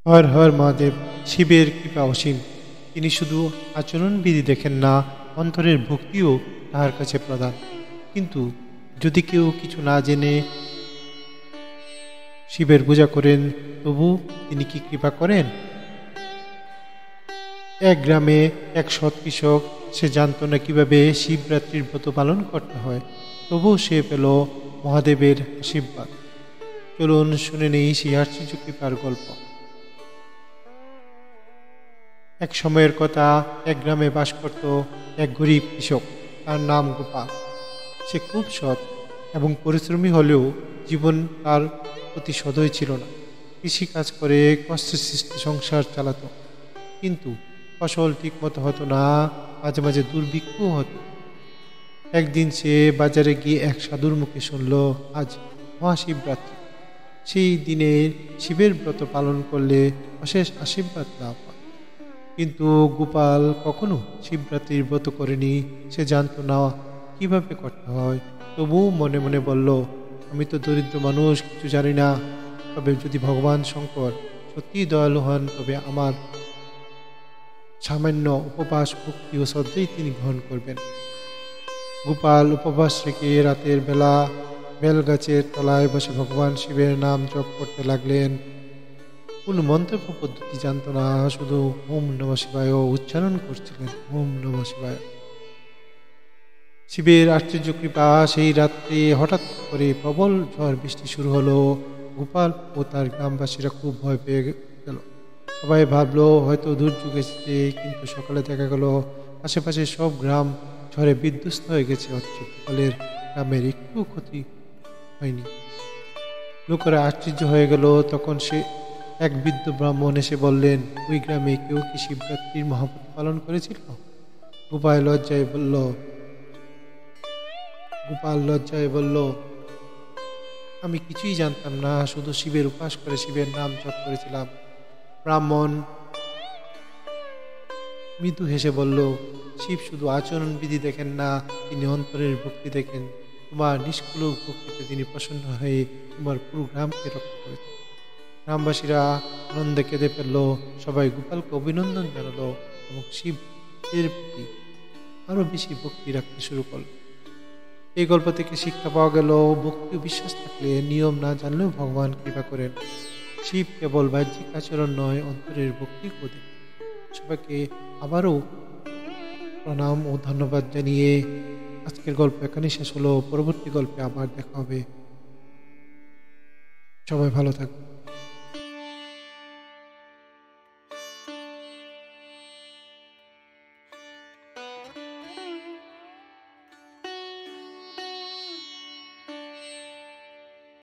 হর হর মহাদেব। শিবের কৃপা অসীম। তিনি শুধু আচরণবিধি দেখেন না, অন্তরের ভক্তিও তাহার কাছে প্রদান। কিন্তু যদি কেউ কিছু না জেনে শিবের পূজা করেন, তবু তিনি কি কৃপা করেন? এক গ্রামে এক সৎ কৃষক, সে জানত না কিভাবে শিবরাত্রির ব্রত পালন করতে হয়, তবু সে পেল মহাদেবের আশীর্বাদ। চলুন শুনে নেই সেই আশ্চর্য কৃপার গল্প। এক সময়ের কথা, এক গ্রামে বাস করত এক গরিব কৃষক। তার নাম গোপাল। সে খুব সৎ এবং পরিশ্রমী হলেও জীবন তার প্রতি সদয় ছিল না। কৃষিকাজ করে কষ্টের সৃষ্টি সংসার চালাতো, কিন্তু ফসল ঠিকমতো হতো না, মাঝে মাঝে দুর্ভিক্ষও হতো। একদিন সে বাজারে গিয়ে এক সাধুর মুখে শুনল, আজ মহাশিবরাত্রি। সেই দিনে শিবের ব্রত পালন করলে অশেষ আশীর্বাদ লাভ হয়। কিন্তু গোপাল কখনো শিবরাত্রির ব্রত করেনি। সে জানতো না কিভাবে করতে হয়। তবু মনে মনে বলল, আমি তো দরিদ্র মানুষ, কিছু জানি না। তবে যদি ভগবান শঙ্কর সত্যিই দয়ালু হন, তবে আমার সামান্য উপবাস, ভক্তি ও শ্রদ্ধেই তিনি গ্রহণ করবেন। গোপাল উপবাস রেখে রাতের বেলা বেলগাছের তলায় বসে ভগবান শিবের নাম জপ করতে লাগলেন। কোন মন্তব্য পদ্ধতি জানত না, শুধু ওম নমঃ শিবায় উচ্চারণ করছিলেন। ওম নমঃ শিবায়। শিবের আশ্চর্য কৃপা। সেই রাত্রে হঠাৎ করে প্রবল ঝড় বৃষ্টি শুরু হলো। গোপাল ও তার গ্রামবাসীরা খুব ভয় পেয়ে গেল। সবাই ভাবলো হয়তো দুর্যোগ এসেছে, কিন্তু সকালে দেখা গেল আশেপাশে সব গ্রাম ঝড়ে বিধ্বস্ত হয়ে গেছে। অথচ গোপালের গ্রামের একটু ক্ষতি হয়নি। লোকেরা আশ্চর্য হয়ে গেল। তখন সে এক বৃদ্ধ ব্রাহ্মণ এসে বললেন, ওই গ্রামে কেউ কি শিবরাত্রির মহাব্রত পালন করেছিল? গোপাল লজ্জায় বলল, আমি কিছুই জানতাম না, শুধু শিবের উপাস করে শিবের নাম জপ করেছিলাম। ব্রাহ্মণ মৃদু হেসে বলল, শিব শুধু আচরণবিধি দেখেন না, তিনি অন্তরের ভক্তি দেখেন। তোমার নিষ্কলুষ ভক্তিতে তিনি প্রসন্ন হয়ে তোমার পুরো গ্রামকে রক্ষা করেছেন। গ্রামবাসীরা আনন্দে কেঁদে ফেলল। সবাই গোপালকে অভিনন্দন জানালো এবং শিবের প্রতি আরো বেশি ভক্তি রাখতে শুরু করল। এই গল্প থেকে শিক্ষা পাওয়া গেল, ভক্তি ও বিশ্বাস থাকলে, নিয়ম না জানলেও ভগবান কৃপা করেন। শিব কেবল বাহ্যিক আচরণ নয়, অন্তরের ভক্তি করে। সবাইকে আবারও প্রণাম ও ধন্যবাদ জানিয়ে আজকের গল্প এখানেই শেষ হলো। পরবর্তী গল্পে আবার দেখা হবে। সবাই ভালো থাকবে।